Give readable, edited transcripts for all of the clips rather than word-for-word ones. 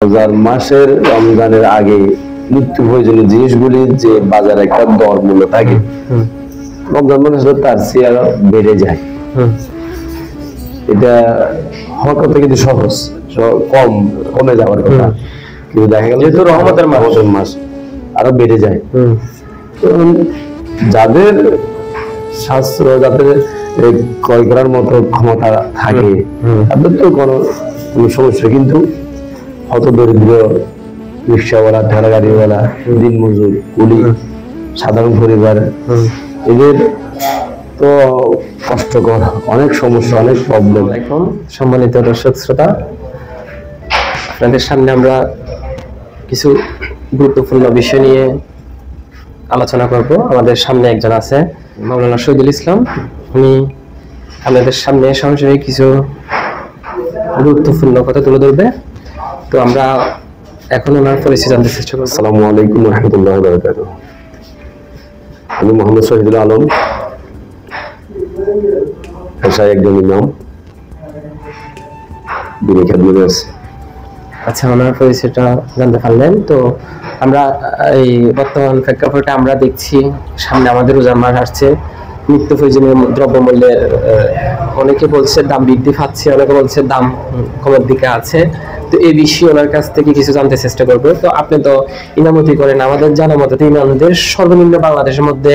রমজান মাসের রমজানের আগে নিত্য প্রয়োজনীয় জিনিসগুলির যে বাজারে একটা দর মূল্য থাকে, রমজান মাস তার চেয়ে আরো বেড়ে যায়। এটা হওয়ার কথা কিন্তু সহজ, কমে যাওয়ার কথা, কিন্তু দেখা গেল যেহেতু রহমতের মাস আরো বেড়ে যায়। যাদের শাস্ত্র, যাদের ক্রয় করার মতো ক্ষমতা থাকে তাদের তো কোনো সমস্যা, কিন্তু হত দরিদ্র রিক্সাওয়ালা, ঠেলা গাড়িওয়ালা, দিন মজুর, কুলি, সাধারণ পরিবার, এদের তো কষ্টকর, অনেক সমস্যা, অনেক প্রবলেম। এখন সম্মানিত দর্শক শ্রোতা, আপনাদের সামনে আমরা কিছু গুরুত্বপূর্ণ বিষয় নিয়ে আলোচনা করব। আমাদের সামনে একজন আছে, মাওলানা শহীদুল ইসলাম। উনি আমাদের সামনে সরাসরি কিছু গুরুত্বপূর্ণ কথা তুলে ধরবে। তো আমরা এখন ওনার পরিচয় জানতে চেষ্টা করব। আসসালামু আলাইকুম ওয়া রাহমাতুল্লাহি ওয়া বারাকাতুহু। আমি মোহাম্মদ শহীদুল আলম, পেশায় একজন ইমাম, দিনী খেদমতে আছি। আচ্ছা, ওনার পরিচয়টা জানতে পারলেন। তো আমরা এই বর্তমান প্রেক্ষাপটে আমরা দেখছি সামনে আমাদের রোজার মাস আসছে, নিত্য প্রয়োজনীয় দ্রব্যমূল্যের অনেকে বলছে দাম বৃদ্ধি পাচ্ছে, অনেকে বলছে দাম কমের দিকে আছে। তো এই বিষয়ে ওনার কাছ থেকে কিছু জানতে চেষ্টা করবো। তো আপনি তো ইমামতি করেন, আমাদের জানা মতে ইমামদের সর্বনিম্ন বাংলাদেশের মধ্যে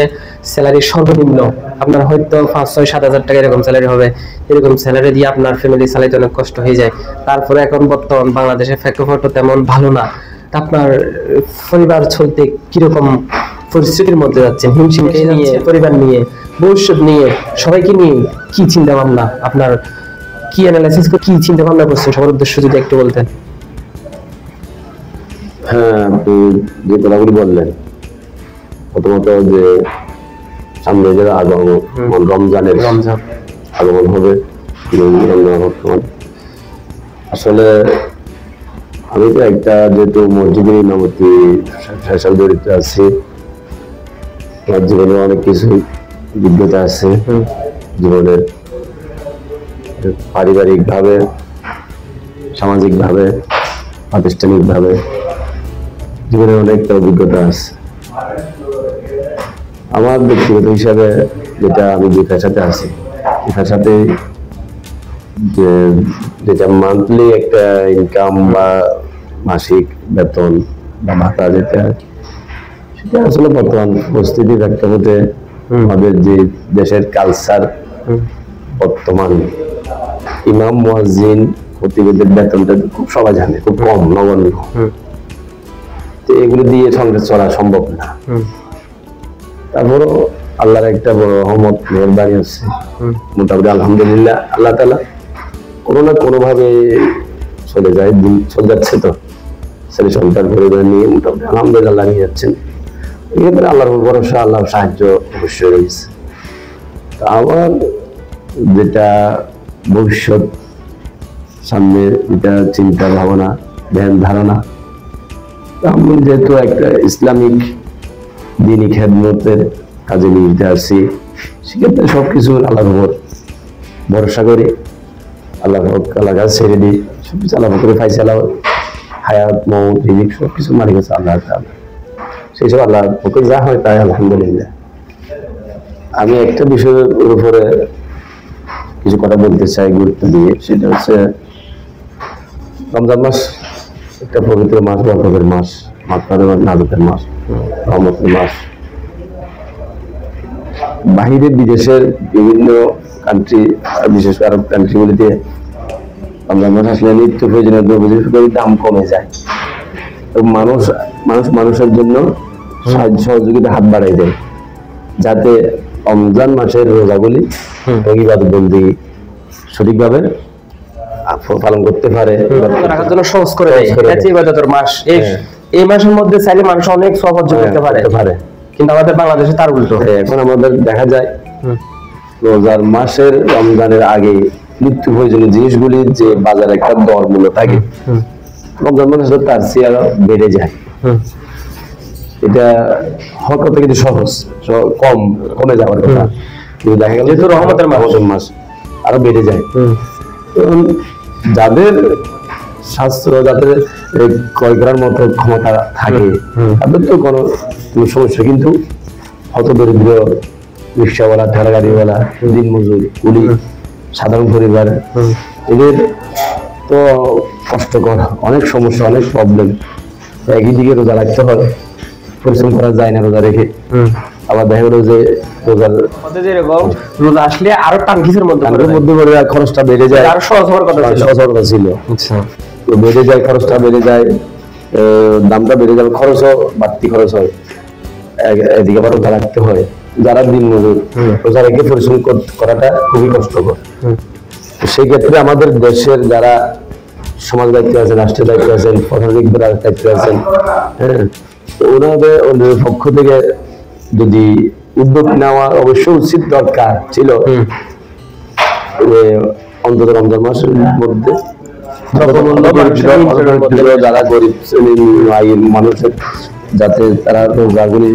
স্যালারি সর্বনিম্ন আপনার হয়তো 5-6-7 হাজার টাকা এরকম স্যালারি হবে। এরকম স্যালারি দিয়ে আপনার ফ্যামিলি চালাইতে অনেক কষ্ট হয়ে যায়। তারপরে এখন বর্তমান বাংলাদেশের প্রেক্ষাপট তেমন ভালো না। আপনার পরিবার চলতে কিরকম পরিস্থিতির মধ্যে যাচ্ছেন, হিমশিম নিয়ে, পরিবার নিয়ে, ভবিষ্যৎ নিয়ে, সবাইকে নিয়ে কি চিন্তা ভাবনা, আপনার কি অ্যানালাইসিস, কি চিন্তা ভাবনা করছেন, সবার উদ্দেশ্য যদি একটু বলতেন। হ্যাঁ, আপনি যে কথাগুলি বললেন, প্রথমত যে সামনে যে রমজানের আগমন হবে, বর্তমান আসলে আমি তো একটা যেহেতু মসজিদের ইমামতি পেশায় জড়িত আছি, আমার জীবনে অনেক কিছু অভিজ্ঞতা আছে, জীবনের পারিবারিক ভাবে, সামাজিক ভাবে, প্রাতিষ্ঠানিক ভাবে জীবনের অনেকটা অভিজ্ঞতা আছে। আমার ব্যক্তিগত হিসাবে যেটা আমি যে পেশাতে আছি, এটার সাথে যেটা মান্থলি একটা ইনকাম বা মাসিক বেতন বা ভাতা, যেটা সেটা আসলে বর্তমান পরিস্থিতির প্রেক্ষাপটে আমাদের যে দেশের কালচার, বর্তমান ইমাম, মুয়াজ্জিন, খতিবদের বেতনটা খুব সবাই জানে, খুব কম, নগণ্য। তো এগুলো দিয়ে সংসার চলা সম্ভব না। তারপরও আল্লাহর একটা বড় রহমত, মেহেরবানি আছে, মোটামুটি আলহামদুলিল্লাহ আল্লাহ তাআলা কোনো না কোনো ভাবে চলে যায়, দিন চলে যাচ্ছে। তো ছেলে সন্তান পরিবার নিয়ে মোটামুটি আলহামদুলিল্লাহ নিয়ে যাচ্ছেন। এক্ষেত্রে আল্লাহর ভরসা, আল্লাহর সাহায্য অবশ্যই রয়েছে। তা আমার যেটা ভবিষ্যৎ সামনে, যেটা চিন্তা ভাবনা, ধ্যান ধারণা, আমি যেহেতু একটা ইসলামিক দিনী খেদমতের কাজে নিয়োজিত আছি, সেক্ষেত্রে সবকিছু আল্লাহর উপর ভরসা করি, আল্লাহ কাজ ছেড়ে দিই, সবকিছু আল্লাহ করে ফাইসালা, হায়াত, মৌত, রিজিক সবকিছু মালিক আছে আল্লাহ তাআলা। সেই সব আল্লাহর পক্ষে যা হয় তাই আলহামদুলিল্লাহ। আমি একটা বিষয়ের উপরে কিছু কথা বলতে চাই গুরুত্ব দিয়ে, সেটা হচ্ছে রমজান মাস একটা পবিত্র মাস, বরকতের মাস, মাগফিরাতের মাস, নাজাতের মাস, রহমতের মাস। বাহিরে বিদেশের বিভিন্ন কান্ট্রি, বিশেষ করে আরব কান্ট্রিগুলিতে রমজান মাস আসলে নিত্য প্রয়োজনীয় দ্রব্যের দাম কমে যায় এবং মানুষের জন্য সাহায্য সহযোগিতা হাত বাড়াই দেয়, যাতে রমজান মাসের রোজাগুলি ইবাদতবন্দি সঠিকভাবে পালন করতে পারে, রাখার জন্য সহজ করে দেয়। ইবাদতের মাস, এই মাসের মধ্যে চাইলে মানুষ অনেক সওয়াব অর্জন করতে পারে, কিন্তু আমাদের বাংলাদেশে তার উল্টো। এখন আমাদের দেখা যায় রোজার মাসের রমজানের আগে নিত্য প্রয়োজনীয় জিনিসগুলির যে বাজারে একটা দর মূল্য থাকে, রমজান মাস তার চেয়ে আরো বেড়ে যায়। এটা হওয়ার কথা কিন্তু সহজ, কমে যাওয়ার কথা, কিন্তু দেখা গেল যেহেতু রহমতের মাস আরো বেড়ে যায়। যাদের শাস্ত্র, যাদের ক্রয় করার মতো ক্ষমতা থাকে তাদের তো কোনো সমস্যা, কিন্তু হত দরিদ্র রিক্সাওয়ালা, ঠেলা গাড়িওয়ালা, দিনমজুর, কুলি, সাধারণ পরিবার, এদের তো কষ্টকর, অনেক সমস্যা, অনেক প্রবলেম। একই দিকে রোজা রাখতে হয়, পরিশ্রম করা যায় না রোজা রেখে। আবার দেখা গেল যে রোজার রোজা আসলে আরো টানকিসের মধ্যে খরচটা বেড়ে যায়, আরো সহজ হওয়ার কথা ছিল, বেড়ে যায়, খরচটা বেড়ে যায়, দামটা বেড়ে যাবে, খরচও বাড়তি খরচ হয়। এদিকে আবার রোজা রাখতে হয়, যারা দিন মজুর, রোজা রেখে পরিশ্রম করাটা খুবই কষ্টকর। সেই ক্ষেত্রে আমাদের দেশের যারা সমাজ দায়িত্বে আছেন, রাষ্ট্রের দায়িত্বে আছেন, প্রশাসনিক দায়িত্বে আছেন, হ্যাঁ, ওনাদের পক্ষ থেকে যদি উদ্যোগ নেওয়া অবশ্যই উচিত, দরকার ছিল। অন্তত রমজান মাসের মধ্যে যারা গরিব শ্রেণীর মানুষের, যাতে তারা রোজাগুলি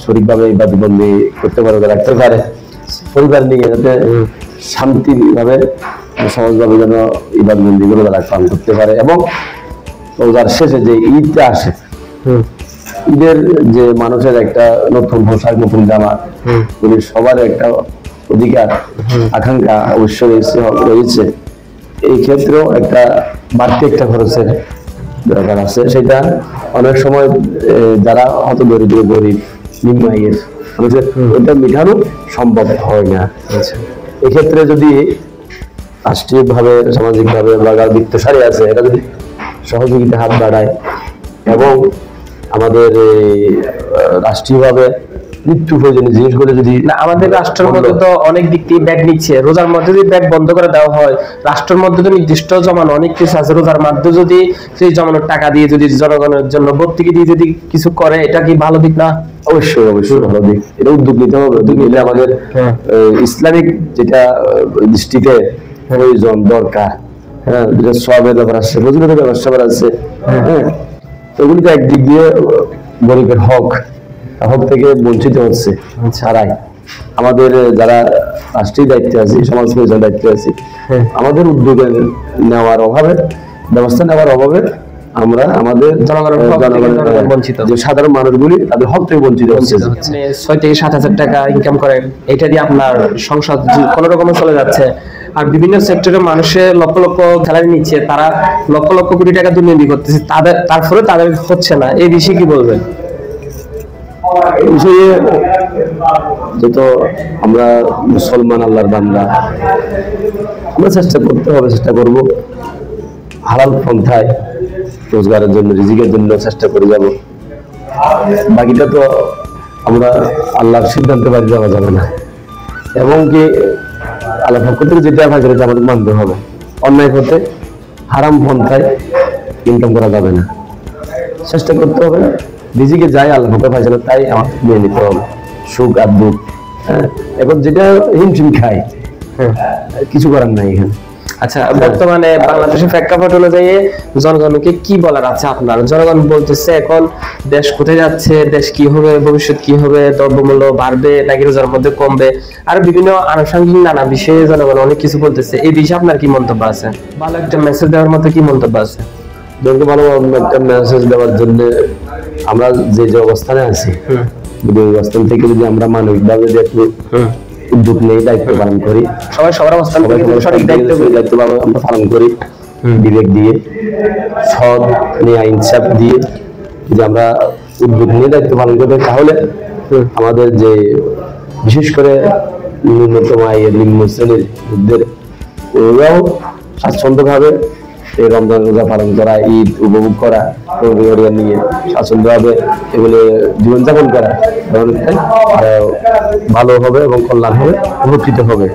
সঠিকভাবে ইবাদতবন্দি করতে পারে, রাখতে পারে, পরিবার নিয়ে যাতে শান্তিভাবে সহজভাবে যেন ইবাদতবন্দি গুলো তারা পালন করতে পারে। এবং রোজার শেষে যে ঈদটা আসে, ঈদের যে মানুষের একটা নতুন পোশাক, নতুন জামা, সবার একটা অধিকার, আকাঙ্ক্ষা অবশ্যই রয়েছে। এই ক্ষেত্রেও একটা বাড়তি একটা খরচের দরকার আছে। সেটা অনেক সময় যারা হয়তো দরিদ্র, গরিব, নিম্ন আয়ের মানুষের ওইটা মেটানো সম্ভব হয় না। এক্ষেত্রে যদি রাষ্ট্রীয়ভাবে, সামাজিকভাবে বা যারা বিত্তশালী আছে, এটা যদি সহযোগিতা হাত বাড়ায় এবং আমাদের রাষ্ট্রীয়ভাবে নিত্য প্রয়োজনীয় জিনিসগুলো যদি, আমাদের রাষ্ট্রের মধ্যে তো অনেক দিক থেকে ব্যাগ নিচ্ছে, রোজার মধ্যে যদি ব্যাগ বন্ধ করে দেওয়া হয়, রাষ্ট্রের মধ্যে তো নির্দিষ্ট জমানো অনেক কিছু আছে, রোজার মধ্যে যদি সেই জমানোর টাকা দিয়ে যদি জনগণের জন্য ভর্তুকি দিয়ে যদি কিছু করে, এটা কি ভালো দিক না? অবশ্যই অবশ্যই ভালো দিক। এটা উদ্যোগ নিতে হবে। উদ্যোগ নিলে আমাদের ইসলামিক যেটা দৃষ্টিতে প্রয়োজন, দরকার, হ্যাঁ, যেটা সবের ব্যাপার আছে, ফজিলতের ব্যাপার আছে, হ্যাঁ, এগুলি তো একদিক দিয়ে গরিবের হক থেকে বঞ্চিত হচ্ছে। ছাড়াই আমাদের যারা রাষ্ট্রীয় দায়িত্বে আছে, সমাজ পরিচালনার দায়িত্বে আছে, আমাদের উদ্যোগে নেওয়ার অভাবে, ব্যবস্থা নেওয়ার অভাবে আমরা আমাদের যে সাধারণ মানুষগুলি তাদের হক থেকে বঞ্চিত হচ্ছে। 6 থেকে 7,000 টাকা ইনকাম করেন, এটা দিয়ে আপনার সংসার কোন রকমে চলে যাচ্ছে। আর বিভিন্ন সেক্টরে মানুষের লক্ষ লক্ষ স্যালারি নিচ্ছে, তারা লক্ষ লক্ষ কোটি টাকা দুর্নীতি করতেছে, তারপরে তাদের হচ্ছে না। এই বিষয়ে কি বলবেন? এই বিষয়ে যেহেতু আমরা মুসলমান, আল্লাহর বান্দা, আমরা চেষ্টা করতে হবে, চেষ্টা করব হালাল পন্থায় রোজগারের জন্য, রিজিকের জন্য চেষ্টা করে যাব। বাকিটা তো আমরা আল্লাহর সিদ্ধান্তে বাইরে যাওয়া যাবে না, এবং কি আল্লাহর পক্ষ থেকে যেটা হয় সেটা আমাদের মানতে হবে। অন্যায় পথে, হারাম পন্থায় ইনকাম করা যাবে না, চেষ্টা করতে হবে রিজিকে যাই আল্লাহ পক্ষ ফাইসালা তাই আমার নিয়ে নিতে হবে, সুখ আর দুঃখ। হ্যাঁ, এখন যেটা হিমশিম খায়, কিছু করার নাই এখানে। আচ্ছা, বর্তমানে বাংলাদেশের প্রেক্ষাপট অনুযায়ী জনগণকে কি বলার আছে আপনার? জনগণ বলতেছে এখন দেশ কোথায় যাচ্ছে, দেশ কি হবে, ভবিষ্যৎ কি হবে, দ্রব্যমূল্য বাড়বে নাকি রোজার মধ্যে কমবে, আর বিভিন্ন আনুষঙ্গিক নানা বিষয়ে জনগণ অনেক কিছু বলতেছে। এই বিষয়ে আপনার কি মন্তব্য আছে? ভালো একটা মেসেজ দেওয়ার মতো কি মন্তব্য আছে? জনকে ভালো একটা মেসেজ দেওয়ার জন্য আমরা যে অবস্থানে আছি, যদি ওই অবস্থান থেকে যদি আমরা মানবিকভাবে যে একটু উদ্যোগ নেই, দায়িত্ব পালন করি, সবাই সবার অবস্থান সঠিক দায়িত্ব আমরা পালন করি, বিবেক দিয়ে, সৎ নিয়ে, ইনসাফ দিয়ে যে আমরা উদ্যোগ নিয়ে দায়িত্ব পালন করবে, তাহলে আমাদের যে বিশেষ করে ন্যূনতম আয়ের, নিম্ন শ্রেণীর লোকদের, ওরাও স্বাচ্ছন্দ্যভাবে এই রমজান রোজা পালন করা, ঈদ উপভোগ করা, পরিবার নিয়ে স্বাচ্ছন্দ্যভাবে এগুলো জীবনযাপন করা ভালো হবে এবং কল্যাণ হবে, উপকৃত হবে।